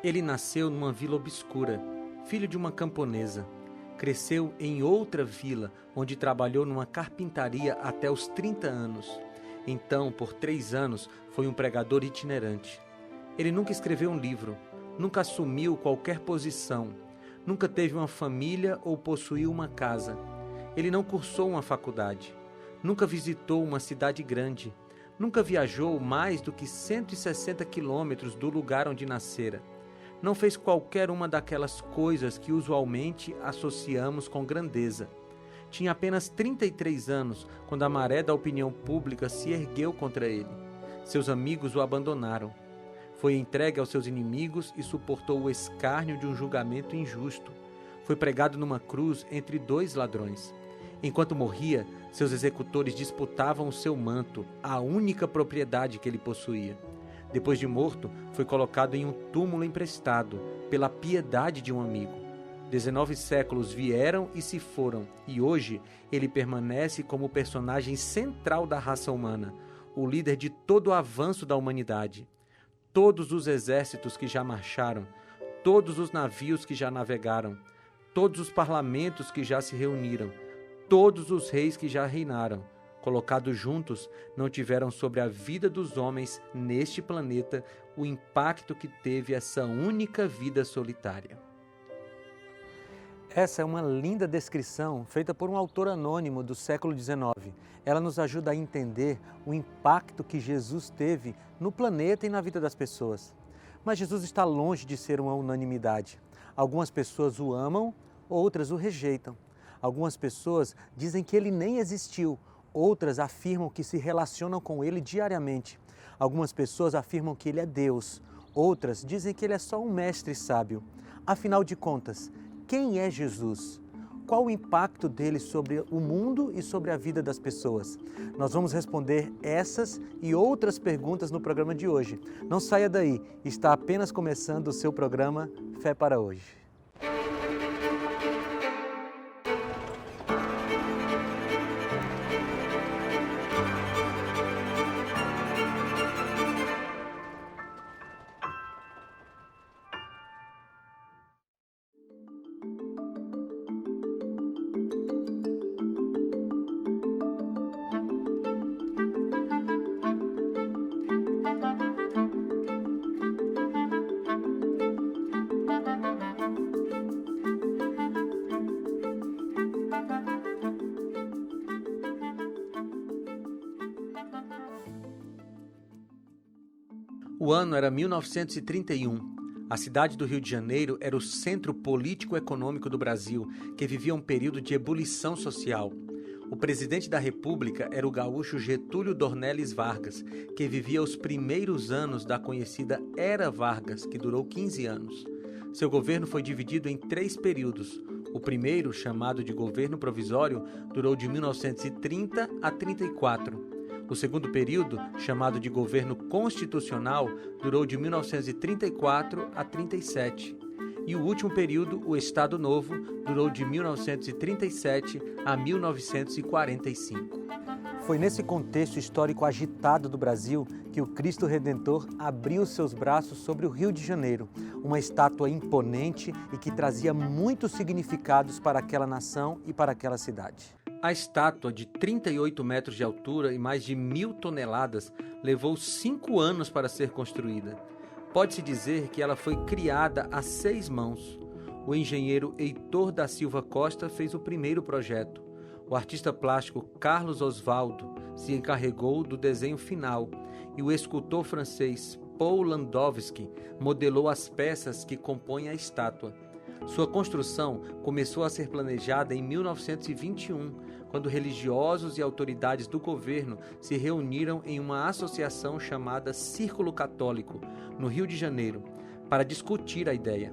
Ele nasceu numa vila obscura, filho de uma camponesa. Cresceu em outra vila, onde trabalhou numa carpintaria até os 30 anos. Então, por 3 anos, foi um pregador itinerante. Ele nunca escreveu um livro, nunca assumiu qualquer posição, nunca teve uma família ou possuiu uma casa. Ele não cursou uma faculdade, nunca visitou uma cidade grande, nunca viajou mais do que 160 quilômetros do lugar onde nascera. Não fez qualquer uma daquelas coisas que usualmente associamos com grandeza. Tinha apenas 33 anos quando a maré da opinião pública se ergueu contra ele. Seus amigos o abandonaram. Foi entregue aos seus inimigos e suportou o escárnio de um julgamento injusto. Foi pregado numa cruz entre 2 ladrões. Enquanto morria, seus executores disputavam o seu manto, a única propriedade que ele possuía. Depois de morto, foi colocado em um túmulo emprestado, pela piedade de um amigo. 19 séculos vieram e se foram, e hoje ele permanece como o personagem central da raça humana, o líder de todo o avanço da humanidade. Todos os exércitos que já marcharam, todos os navios que já navegaram, todos os parlamentos que já se reuniram, todos os reis que já reinaram, colocados juntos, não tiveram sobre a vida dos homens neste planeta o impacto que teve essa única vida solitária. Essa é uma linda descrição feita por um autor anônimo do século XIX. Ela nos ajuda a entender o impacto que Jesus teve no planeta e na vida das pessoas. Mas Jesus está longe de ser uma unanimidade. Algumas pessoas o amam, outras o rejeitam. Algumas pessoas dizem que ele nem existiu, outras afirmam que se relacionam com ele diariamente. Algumas pessoas afirmam que ele é Deus, outras dizem que ele é só um mestre sábio. Afinal de contas, quem é Jesus? Qual o impacto dele sobre o mundo e sobre a vida das pessoas? Nós vamos responder essas e outras perguntas no programa de hoje. Não saia daí, está apenas começando o seu programa Fé para Hoje. O ano era 1931. A cidade do Rio de Janeiro era o centro político-econômico do Brasil, que vivia um período de ebulição social. O presidente da República era o gaúcho Getúlio Dornelles Vargas, que vivia os primeiros anos da conhecida Era Vargas, que durou 15 anos. Seu governo foi dividido em 3 períodos. O primeiro, chamado de governo provisório, durou de 1930 a 34. O segundo período, chamado de governo constitucional, durou de 1934 a 37. E o último período, o Estado Novo, durou de 1937 a 1945. Foi nesse contexto histórico agitado do Brasil que o Cristo Redentor abriu seus braços sobre o Rio de Janeiro, uma estátua imponente e que trazia muitos significados para aquela nação e para aquela cidade. A estátua, de 38 metros de altura e mais de 1.000 toneladas, levou 5 anos para ser construída. Pode-se dizer que ela foi criada a 6 mãos. O engenheiro Heitor da Silva Costa fez o primeiro projeto. O artista plástico Carlos Oswaldo se encarregou do desenho final e o escultor francês Paul Landowski modelou as peças que compõem a estátua. Sua construção começou a ser planejada em 1921, quando religiosos e autoridades do governo se reuniram em uma associação chamada Círculo Católico, no Rio de Janeiro, para discutir a ideia.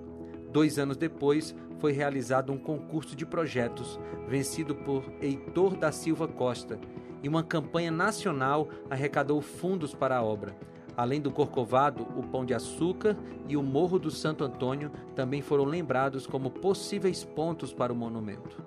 2 anos depois, foi realizado um concurso de projetos, vencido por Heitor da Silva Costa, e uma campanha nacional arrecadou fundos para a obra. Além do Corcovado, o Pão de Açúcar e o Morro do Santo Antônio também foram lembrados como possíveis pontos para o monumento.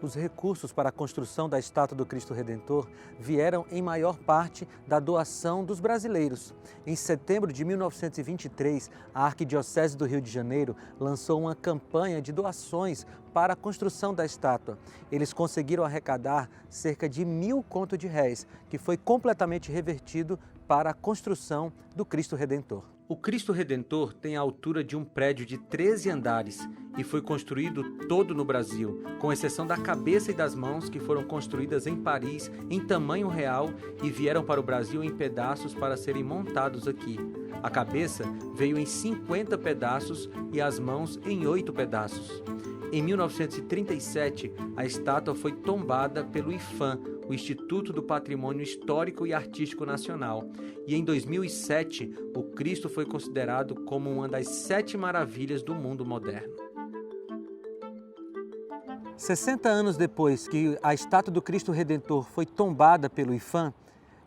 Os recursos para a construção da estátua do Cristo Redentor vieram em maior parte da doação dos brasileiros. Em setembro de 1923, a Arquidiocese do Rio de Janeiro lançou uma campanha de doações para a construção da estátua. Eles conseguiram arrecadar cerca de 1.000 contos de réis, que foi completamente revertido para a construção do Cristo Redentor. O Cristo Redentor tem a altura de um prédio de 13 andares e foi construído todo no Brasil, com exceção da cabeça e das mãos, que foram construídas em Paris em tamanho real e vieram para o Brasil em pedaços para serem montados aqui. A cabeça veio em 50 pedaços e as mãos em 8 pedaços. Em 1937, a estátua foi tombada pelo IPHAN, o Instituto do Patrimônio Histórico e Artístico Nacional, e em 2007 o Cristo foi considerado como uma das 7 maravilhas do mundo moderno. 60 anos depois que a estátua do Cristo Redentor foi tombada pelo IPHAN,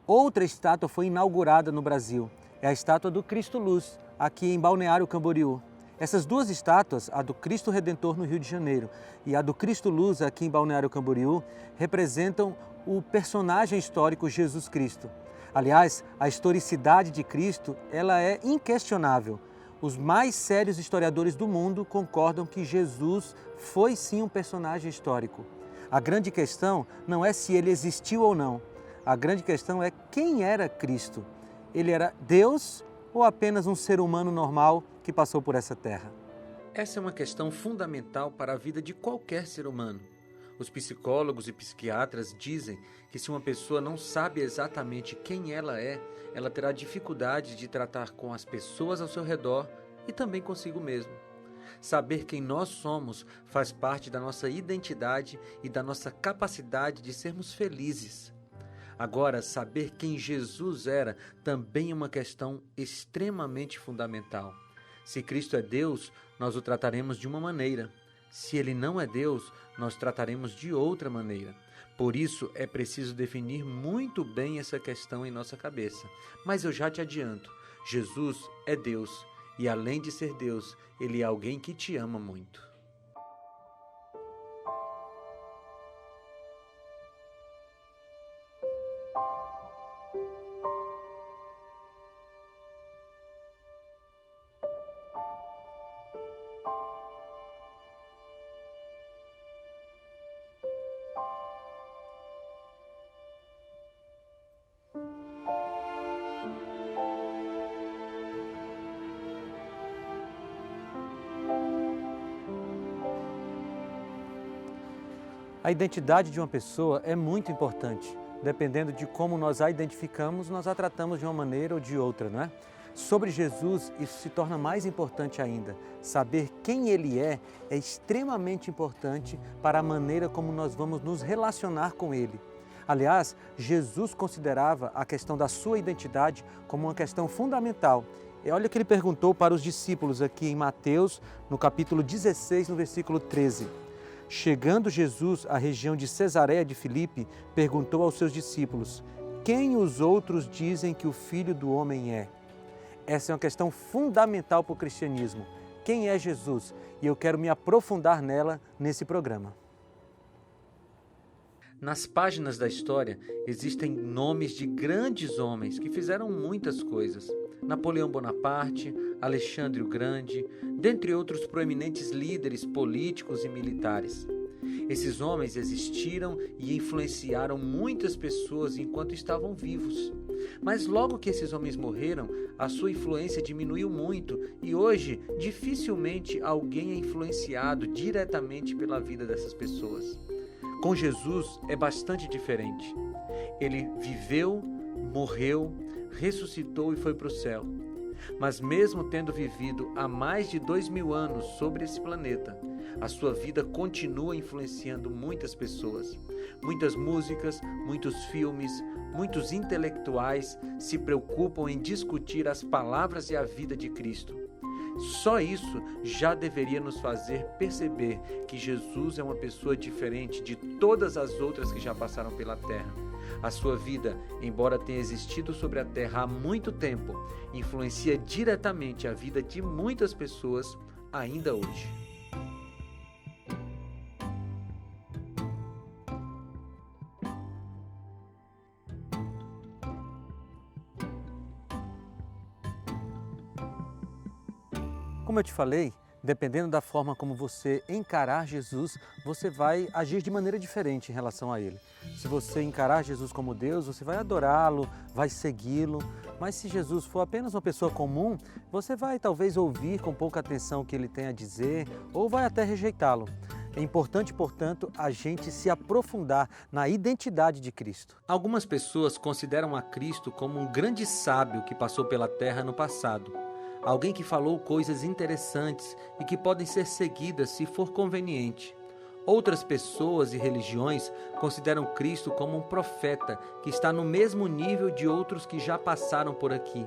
outra estátua foi inaugurada no Brasil. É a estátua do Cristo Luz, aqui em Balneário Camboriú. Essas duas estátuas, a do Cristo Redentor no Rio de Janeiro e a do Cristo Luz aqui em Balneário Camboriú, representam o personagem histórico Jesus Cristo. Aliás, a historicidade de Cristo, ela é inquestionável. Os mais sérios historiadores do mundo concordam que Jesus foi sim um personagem histórico. A grande questão não é se ele existiu ou não. A grande questão é quem era Cristo. Ele era Deus ou apenas um ser humano normal que passou por essa terra? Essa é uma questão fundamental para a vida de qualquer ser humano. Os psicólogos e psiquiatras dizem que se uma pessoa não sabe exatamente quem ela é, ela terá dificuldade de tratar com as pessoas ao seu redor e também consigo mesmo. Saber quem nós somos faz parte da nossa identidade e da nossa capacidade de sermos felizes. Agora, saber quem Jesus era também é uma questão extremamente fundamental. Se Cristo é Deus, nós o trataremos de uma maneira. Se Ele não é Deus, nós trataremos de outra maneira. Por isso, é preciso definir muito bem essa questão em nossa cabeça. Mas eu já te adianto, Jesus é Deus e, além de ser Deus, Ele é alguém que te ama muito. A identidade de uma pessoa é muito importante. Dependendo de como nós a identificamos, nós a tratamos de uma maneira ou de outra, não é? Sobre Jesus, isso se torna mais importante ainda. Saber quem Ele é extremamente importante para a maneira como nós vamos nos relacionar com Ele. Aliás, Jesus considerava a questão da sua identidade como uma questão fundamental. E olha o que Ele perguntou para os discípulos aqui em Mateus, no capítulo 16, no versículo 13. Chegando Jesus à região de Cesareia de Filipe, perguntou aos seus discípulos: quem os outros dizem que o Filho do Homem é? Essa é uma questão fundamental para o cristianismo. Quem é Jesus? E eu quero me aprofundar nela nesse programa. Nas páginas da história existem nomes de grandes homens que fizeram muitas coisas. Napoleão Bonaparte, Alexandre o Grande, dentre outros proeminentes líderes políticos e militares. Esses homens existiram e influenciaram muitas pessoas enquanto estavam vivos. Mas logo que esses homens morreram, a sua influência diminuiu muito e hoje dificilmente alguém é influenciado diretamente pela vida dessas pessoas. Com Jesus é bastante diferente. Ele viveu, morreu, ressuscitou e foi para o céu. Mas mesmo tendo vivido há mais de 2000 anos sobre esse planeta, a sua vida continua influenciando muitas pessoas. Muitas músicas, muitos filmes, muitos intelectuais se preocupam em discutir as palavras e a vida de Cristo. Só isso já deveria nos fazer perceber que Jesus é uma pessoa diferente de todas as outras que já passaram pela Terra. A sua vida, embora tenha existido sobre a Terra há muito tempo, influencia diretamente a vida de muitas pessoas ainda hoje. Como eu te falei, dependendo da forma como você encarar Jesus, você vai agir de maneira diferente em relação a Ele. Se você encarar Jesus como Deus, você vai adorá-lo, vai segui-lo. Mas se Jesus for apenas uma pessoa comum, você vai talvez ouvir com pouca atenção o que Ele tem a dizer ou vai até rejeitá-lo. É importante, portanto, a gente se aprofundar na identidade de Cristo. Algumas pessoas consideram a Cristo como um grande sábio que passou pela terra no passado. Alguém que falou coisas interessantes e que podem ser seguidas se for conveniente. Outras pessoas e religiões consideram Cristo como um profeta que está no mesmo nível de outros que já passaram por aqui.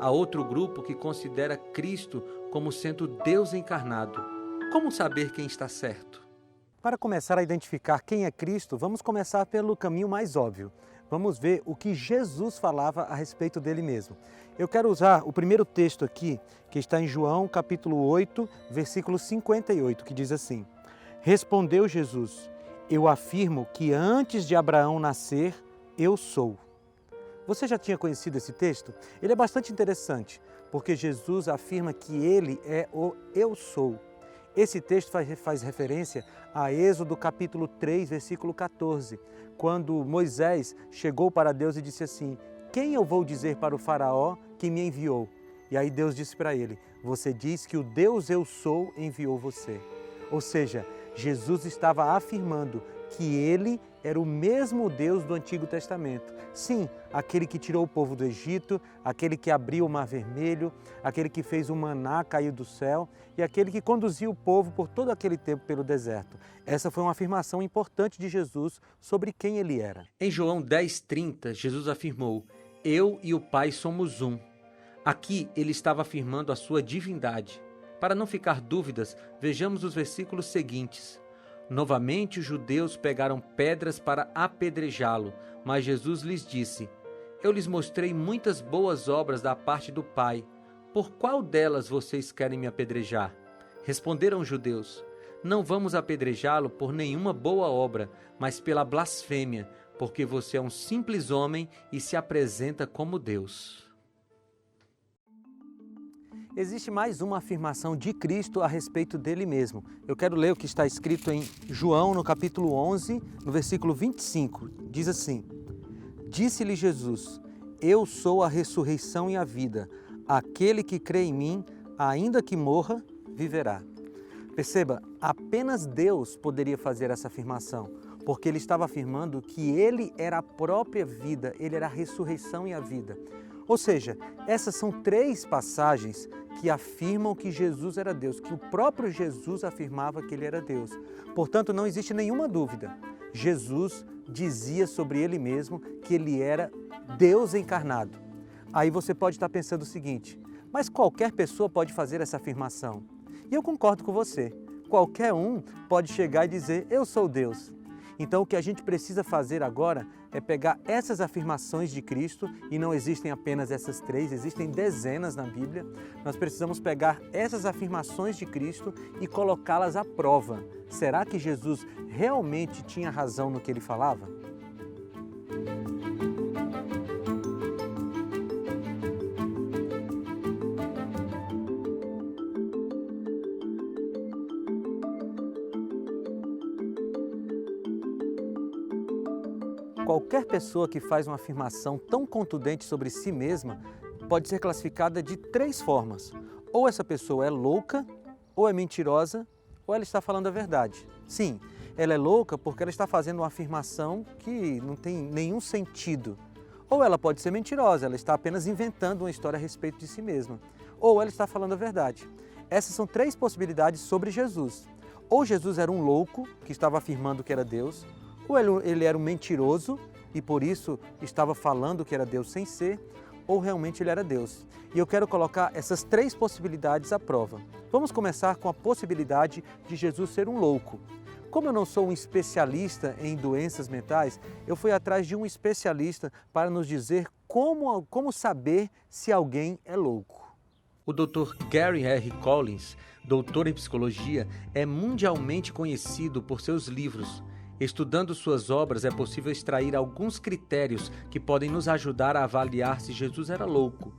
Há outro grupo que considera Cristo como sendo Deus encarnado. Como saber quem está certo? Para começar a identificar quem é Cristo, vamos começar pelo caminho mais óbvio. Vamos ver o que Jesus falava a respeito dele mesmo. Eu quero usar o primeiro texto aqui, que está em João, capítulo 8, versículo 58, que diz assim: Respondeu Jesus: Eu afirmo que antes de Abraão nascer, eu sou. Você já tinha conhecido esse texto? Ele é bastante interessante, porque Jesus afirma que ele é o eu sou. Esse texto faz referência a Êxodo capítulo 3, versículo 14, quando Moisés chegou para Deus e disse assim: Quem eu vou dizer para o faraó que me enviou? E aí Deus disse para ele: Você diz que o Deus eu sou enviou você. Ou seja, Jesus estava afirmando que ele era o mesmo Deus do Antigo Testamento. Sim, aquele que tirou o povo do Egito, aquele que abriu o Mar Vermelho, aquele que fez o maná cair do céu e aquele que conduziu o povo por todo aquele tempo pelo deserto. Essa foi uma afirmação importante de Jesus sobre quem ele era. Em João 10,30, Jesus afirmou: Eu e o Pai somos um. Aqui ele estava afirmando a sua divindade. Para não ficar dúvidas, vejamos os versículos seguintes. Novamente os judeus pegaram pedras para apedrejá-lo, mas Jesus lhes disse: Eu lhes mostrei muitas boas obras da parte do Pai. Por qual delas vocês querem me apedrejar? Responderam os judeus: Não vamos apedrejá-lo por nenhuma boa obra, mas pela blasfêmia, porque você é um simples homem e se apresenta como Deus. Existe mais uma afirmação de Cristo a respeito dele mesmo. Eu quero ler o que está escrito em João, no capítulo 11, no versículo 25. Diz assim: Disse-lhe Jesus: Eu sou a ressurreição e a vida. Aquele que crê em mim, ainda que morra, viverá. Perceba, apenas Deus poderia fazer essa afirmação, porque ele estava afirmando que ele era a própria vida, ele era a ressurreição e a vida. Ou seja, essas são 3 passagens que afirmam que Jesus era Deus, que o próprio Jesus afirmava que ele era Deus. Portanto, não existe nenhuma dúvida. Jesus dizia sobre ele mesmo que ele era Deus encarnado. Aí você pode estar pensando o seguinte: mas qualquer pessoa pode fazer essa afirmação? E eu concordo com você. Qualquer um pode chegar e dizer: eu sou Deus. Então o que a gente precisa fazer agora é pegar essas afirmações de Cristo, e não existem apenas essas 3, existem dezenas na Bíblia. Nós precisamos pegar essas afirmações de Cristo e colocá-las à prova. Será que Jesus realmente tinha razão no que ele falava? Qualquer pessoa que faz uma afirmação tão contundente sobre si mesma pode ser classificada de 3 formas. Ou essa pessoa é louca, ou é mentirosa, ou ela está falando a verdade. Sim, ela é louca porque ela está fazendo uma afirmação que não tem nenhum sentido. Ou ela pode ser mentirosa, ela está apenas inventando uma história a respeito de si mesma. Ou ela está falando a verdade. Essas são 3 possibilidades sobre Jesus. Ou Jesus era um louco que estava afirmando que era Deus, ou ele era um mentiroso e por isso estava falando que era Deus sem ser, ou realmente ele era Deus. E eu quero colocar essas 3 possibilidades à prova. Vamos começar com a possibilidade de Jesus ser um louco. Como eu não sou um especialista em doenças mentais, eu fui atrás de um especialista para nos dizer como saber se alguém é louco. O Dr. Gary R. Collins, doutor em psicologia, é mundialmente conhecido por seus livros. Estudando suas obras, é possível extrair alguns critérios que podem nos ajudar a avaliar se Jesus era louco.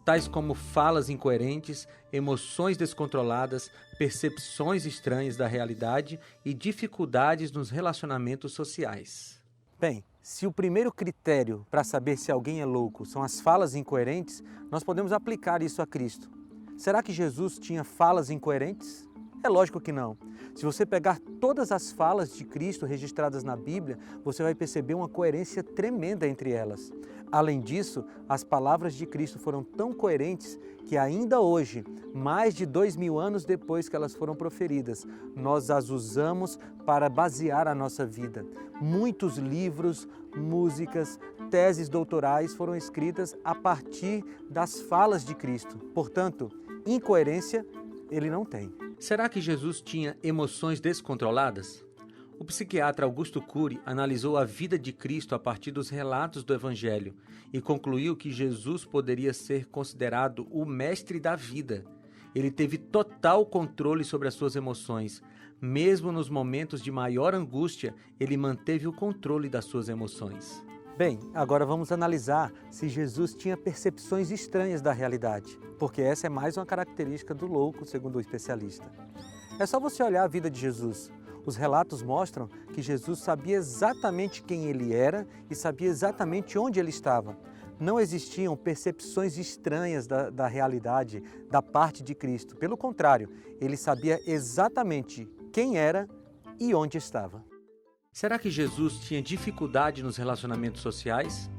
tais como falas incoerentes, emoções descontroladas, percepções estranhas da realidade e dificuldades nos relacionamentos sociais. Bem, se o primeiro critério para saber se alguém é louco são as falas incoerentes, nós podemos aplicar isso a Cristo. Será que Jesus tinha falas incoerentes? É lógico que não. Se você pegar todas as falas de Cristo registradas na Bíblia, você vai perceber uma coerência tremenda entre elas. Além disso, as palavras de Cristo foram tão coerentes que ainda hoje, mais de 2000 anos depois que elas foram proferidas, nós as usamos para basear a nossa vida. Muitos livros, músicas, teses doutorais foram escritas a partir das falas de Cristo. Portanto, incoerência ele não tem. Será que Jesus tinha emoções descontroladas? O psiquiatra Augusto Cury analisou a vida de Cristo a partir dos relatos do Evangelho e concluiu que Jesus poderia ser considerado o mestre da vida. Ele teve total controle sobre as suas emoções. Mesmo nos momentos de maior angústia, ele manteve o controle das suas emoções. Bem, agora vamos analisar se Jesus tinha percepções estranhas da realidade, porque essa é mais uma característica do louco, segundo o especialista. É só você olhar a vida de Jesus. Os relatos mostram que Jesus sabia exatamente quem ele era e sabia exatamente onde ele estava. Não existiam percepções estranhas da realidade da parte de Cristo. Pelo contrário, ele sabia exatamente quem era e onde estava. Será que Jesus tinha dificuldade nos relacionamentos sociais?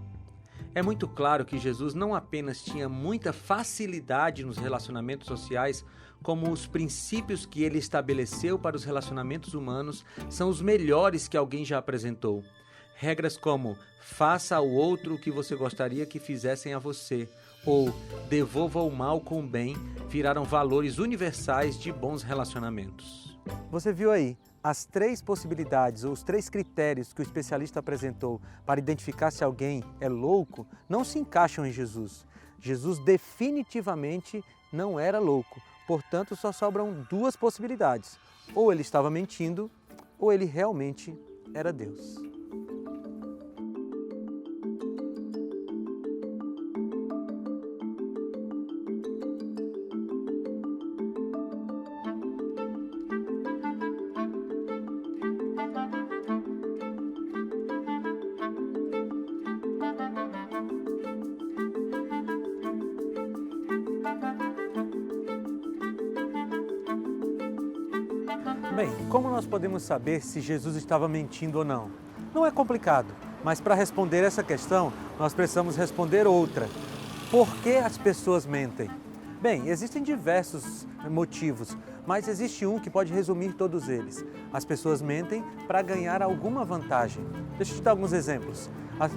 É muito claro que Jesus não apenas tinha muita facilidade nos relacionamentos sociais, como os princípios que ele estabeleceu para os relacionamentos humanos são os melhores que alguém já apresentou. Regras como faça ao outro o que você gostaria que fizessem a você, ou devolva o mal com o bem, viraram valores universais de bons relacionamentos. Você viu aí? As três possibilidades ou os três critérios que o especialista apresentou para identificar se alguém é louco não se encaixam em Jesus. Jesus definitivamente não era louco, portanto só sobram duas possibilidades. Ou ele estava mentindo, ou ele realmente era Deus. Bem, como nós podemos saber se Jesus estava mentindo ou não? Não é complicado, mas para responder essa questão, nós precisamos responder outra. Por que as pessoas mentem? Bem, existem diversos motivos, mas existe um que pode resumir todos eles. As pessoas mentem para ganhar alguma vantagem. Deixa eu te dar alguns exemplos.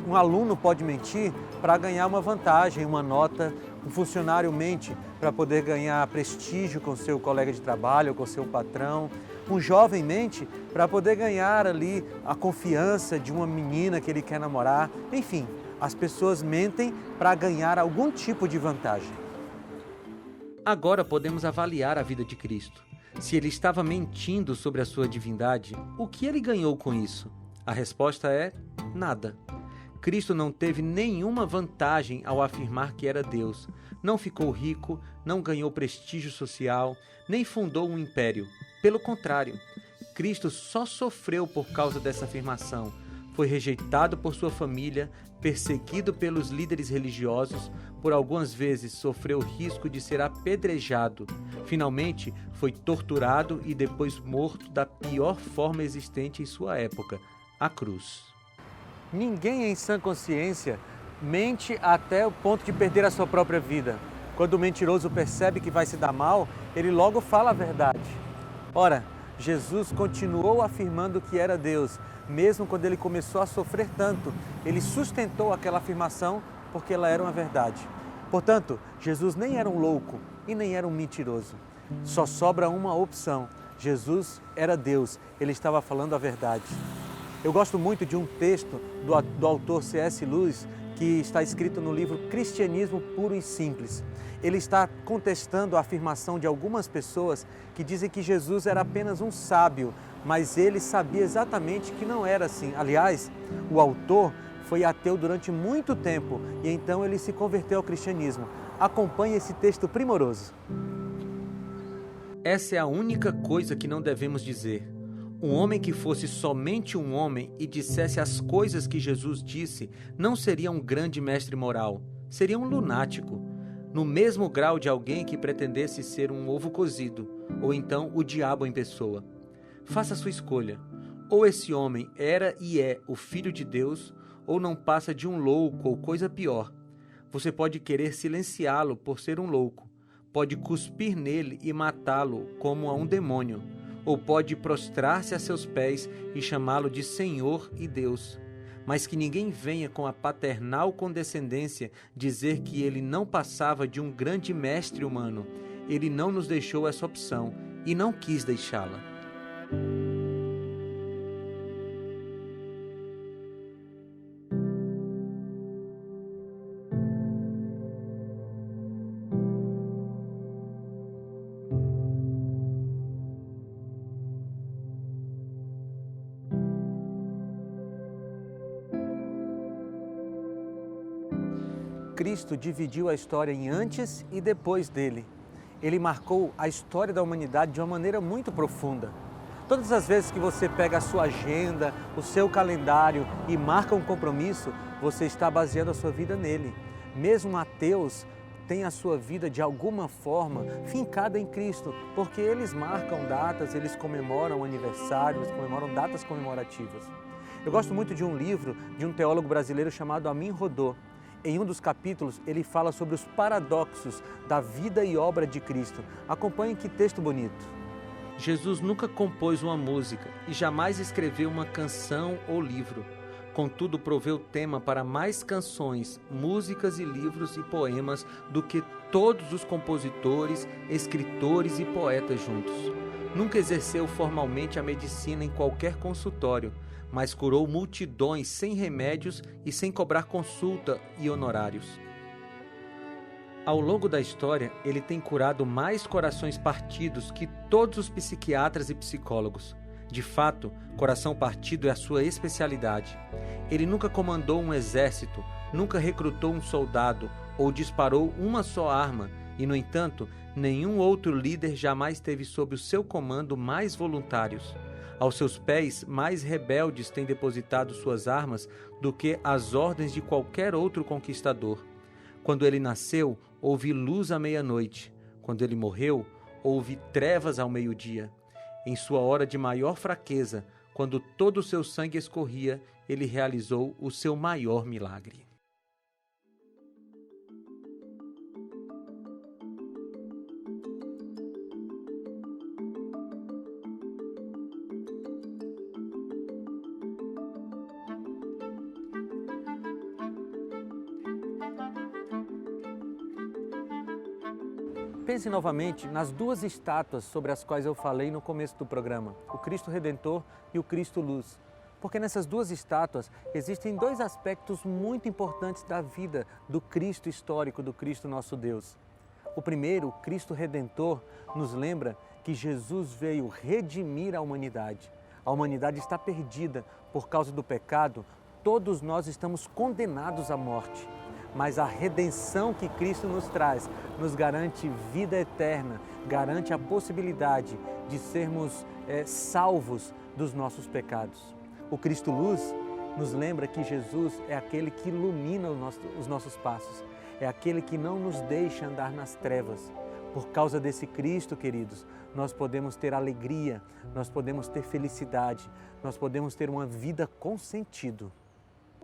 Um aluno pode mentir para ganhar uma vantagem, uma nota. Um funcionário mente para poder ganhar prestígio com seu colega de trabalho, com seu patrão. Um jovem mente para poder ganhar ali a confiança de uma menina que ele quer namorar. Enfim, as pessoas mentem para ganhar algum tipo de vantagem. Agora podemos avaliar a vida de Cristo. Se ele estava mentindo sobre a sua divindade, o que ele ganhou com isso? A resposta é nada. Cristo não teve nenhuma vantagem ao afirmar que era Deus. Não ficou rico, não ganhou prestígio social, nem fundou um império. Pelo contrário, Cristo só sofreu por causa dessa afirmação. Foi rejeitado por sua família, perseguido pelos líderes religiosos, por algumas vezes sofreu o risco de ser apedrejado. Finalmente, foi torturado e depois morto da pior forma existente em sua época, a cruz. Ninguém em sã consciência mente até o ponto de perder a sua própria vida. Quando o mentiroso percebe que vai se dar mal, ele logo fala a verdade. Ora, Jesus continuou afirmando que era Deus, mesmo quando ele começou a sofrer tanto. Ele sustentou aquela afirmação porque ela era uma verdade. Portanto, Jesus nem era um louco e nem era um mentiroso. Só sobra uma opção. Jesus era Deus, ele estava falando a verdade. Eu gosto muito de um texto do autor C.S. Lewis, que está escrito no livro Cristianismo Puro e Simples. Ele está contestando a afirmação de algumas pessoas que dizem que Jesus era apenas um sábio, mas ele sabia exatamente que não era assim. Aliás, o autor foi ateu durante muito tempo e então ele se converteu ao cristianismo. Acompanhe esse texto primoroso. Essa é a única coisa que não devemos dizer. Um homem que fosse somente um homem e dissesse as coisas que Jesus disse, não seria um grande mestre moral, seria um lunático, no mesmo grau de alguém que pretendesse ser um ovo cozido, ou então o diabo em pessoa. Faça a sua escolha. Ou esse homem era e é o Filho de Deus, ou não passa de um louco ou coisa pior. Você pode querer silenciá-lo por ser um louco, pode cuspir nele e matá-lo como a um demônio, ou pode prostrar-se a seus pés e chamá-lo de Senhor e Deus. Mas que ninguém venha com a paternal condescendência dizer que ele não passava de um grande mestre humano. Ele não nos deixou essa opção e não quis deixá-la. Cristo dividiu a história em antes e depois dele. Ele marcou a história da humanidade de uma maneira muito profunda. Todas as vezes que você pega a sua agenda, o seu calendário e marca um compromisso, você está baseando a sua vida nele. Mesmo ateus têm a sua vida de alguma forma fincada em Cristo, porque eles marcam datas, eles comemoram aniversários, eles comemoram datas comemorativas. Eu gosto muito de um livro de um teólogo brasileiro chamado Amin Rodô. Em um dos capítulos, ele fala sobre os paradoxos da vida e obra de Cristo. Acompanhe que texto bonito. Jesus nunca compôs uma música e jamais escreveu uma canção ou livro. Contudo, proveu tema para mais canções, músicas e livros e poemas do que todos os compositores, escritores e poetas juntos. Nunca exerceu formalmente a medicina em qualquer consultório, mas curou multidões sem remédios e sem cobrar consulta e honorários. Ao longo da história, ele tem curado mais corações partidos que todos os psiquiatras e psicólogos. De fato, coração partido é a sua especialidade. Ele nunca comandou um exército, nunca recrutou um soldado ou disparou uma só arma e, no entanto, nenhum outro líder jamais teve sob o seu comando mais voluntários. Aos seus pés, mais rebeldes têm depositado suas armas do que as ordens de qualquer outro conquistador. Quando ele nasceu, houve luz à meia-noite. Quando ele morreu, houve trevas ao meio-dia. Em sua hora de maior fraqueza, quando todo o seu sangue escorria, ele realizou o seu maior milagre. Pense novamente nas duas estátuas sobre as quais eu falei no começo do programa, o Cristo Redentor e o Cristo Luz. Porque nessas duas estátuas existem dois aspectos muito importantes da vida do Cristo histórico, do Cristo nosso Deus. O primeiro, o Cristo Redentor, nos lembra que Jesus veio redimir a humanidade. A humanidade está perdida por causa do pecado, todos nós estamos condenados à morte. Mas a redenção que Cristo nos traz nos garante vida eterna, garante a possibilidade de sermos salvos dos nossos pecados. O Cristo Luz nos lembra que Jesus é aquele que ilumina os nossos passos, é aquele que não nos deixa andar nas trevas. Por causa desse Cristo, queridos, nós podemos ter alegria, nós podemos ter felicidade, nós podemos ter uma vida com sentido.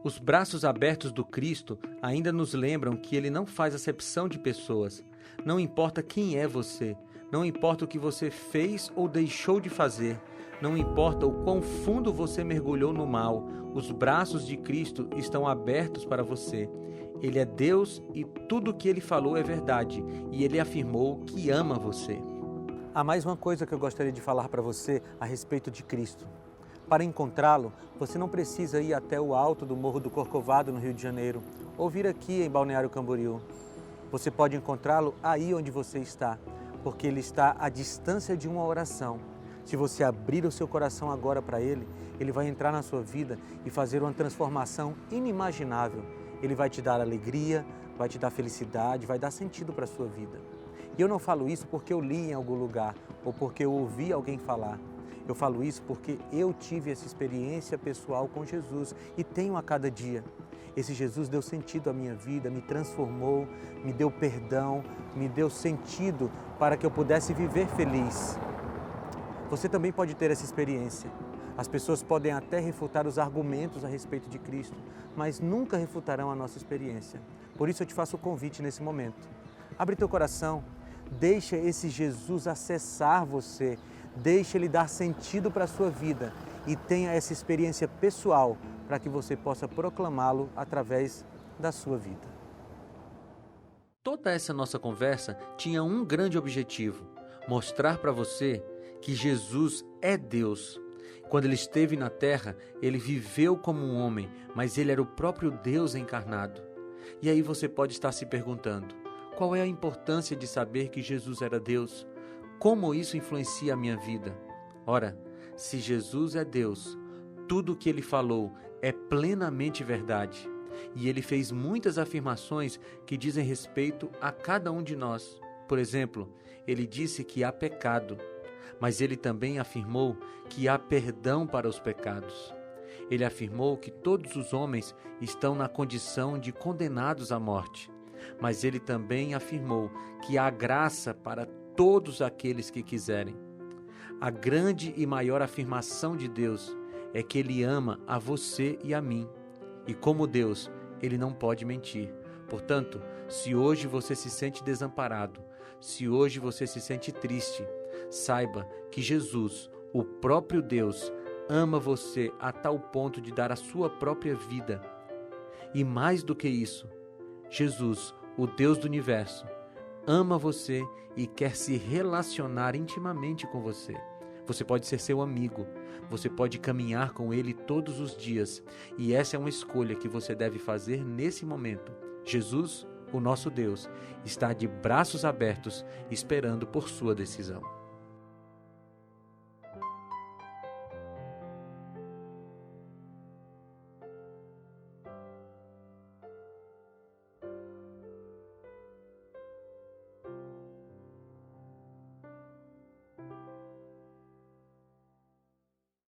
Os braços abertos do Cristo ainda nos lembram que Ele não faz acepção de pessoas. Não importa quem é você, não importa o que você fez ou deixou de fazer, não importa o quão fundo você mergulhou no mal, os braços de Cristo estão abertos para você. Ele é Deus e tudo o que Ele falou é verdade, e Ele afirmou que ama você. Há mais uma coisa que eu gostaria de falar para você a respeito de Cristo. Para encontrá-lo, você não precisa ir até o alto do Morro do Corcovado, no Rio de Janeiro, ou vir aqui em Balneário Camboriú. Você pode encontrá-lo aí onde você está, porque Ele está à distância de uma oração. Se você abrir o seu coração agora para Ele, Ele vai entrar na sua vida e fazer uma transformação inimaginável. Ele vai te dar alegria, vai te dar felicidade, vai dar sentido para a sua vida. E eu não falo isso porque eu li em algum lugar ou porque eu ouvi alguém falar. Eu falo isso porque eu tive essa experiência pessoal com Jesus e tenho a cada dia. Esse Jesus deu sentido à minha vida, me transformou, me deu perdão, me deu sentido para que eu pudesse viver feliz. Você também pode ter essa experiência. As pessoas podem até refutar os argumentos a respeito de Cristo, mas nunca refutarão a nossa experiência. Por isso eu te faço o convite nesse momento. Abre teu coração, deixa esse Jesus acessar você, deixa Ele dar sentido para a sua vida e tenha essa experiência pessoal para que você possa proclamá-lo através da sua vida. Toda essa nossa conversa tinha um grande objetivo: mostrar para você que Jesus é Deus. Quando Ele esteve na terra, Ele viveu como um homem, mas Ele era o próprio Deus encarnado. E aí você pode estar se perguntando: qual é a importância de saber que Jesus era Deus? Como isso influencia a minha vida? Ora, se Jesus é Deus, tudo o que Ele falou é plenamente verdade. E Ele fez muitas afirmações que dizem respeito a cada um de nós. Por exemplo, Ele disse que há pecado, mas Ele também afirmou que há perdão para os pecados. Ele afirmou que todos os homens estão na condição de condenados à morte, mas Ele também afirmou que há graça para todos aqueles que quiserem. A grande e maior afirmação de Deus é que Ele ama a você e a mim. E como Deus, Ele não pode mentir. Portanto, se hoje você se sente desamparado, se hoje você se sente triste, saiba que Jesus, o próprio Deus, ama você a tal ponto de dar a sua própria vida. E mais do que isso, Jesus, o Deus do universo, ama você e quer se relacionar intimamente com você. Você pode ser seu amigo, você pode caminhar com Ele todos os dias, e essa é uma escolha que você deve fazer nesse momento. Jesus, o nosso Deus, está de braços abertos esperando por sua decisão.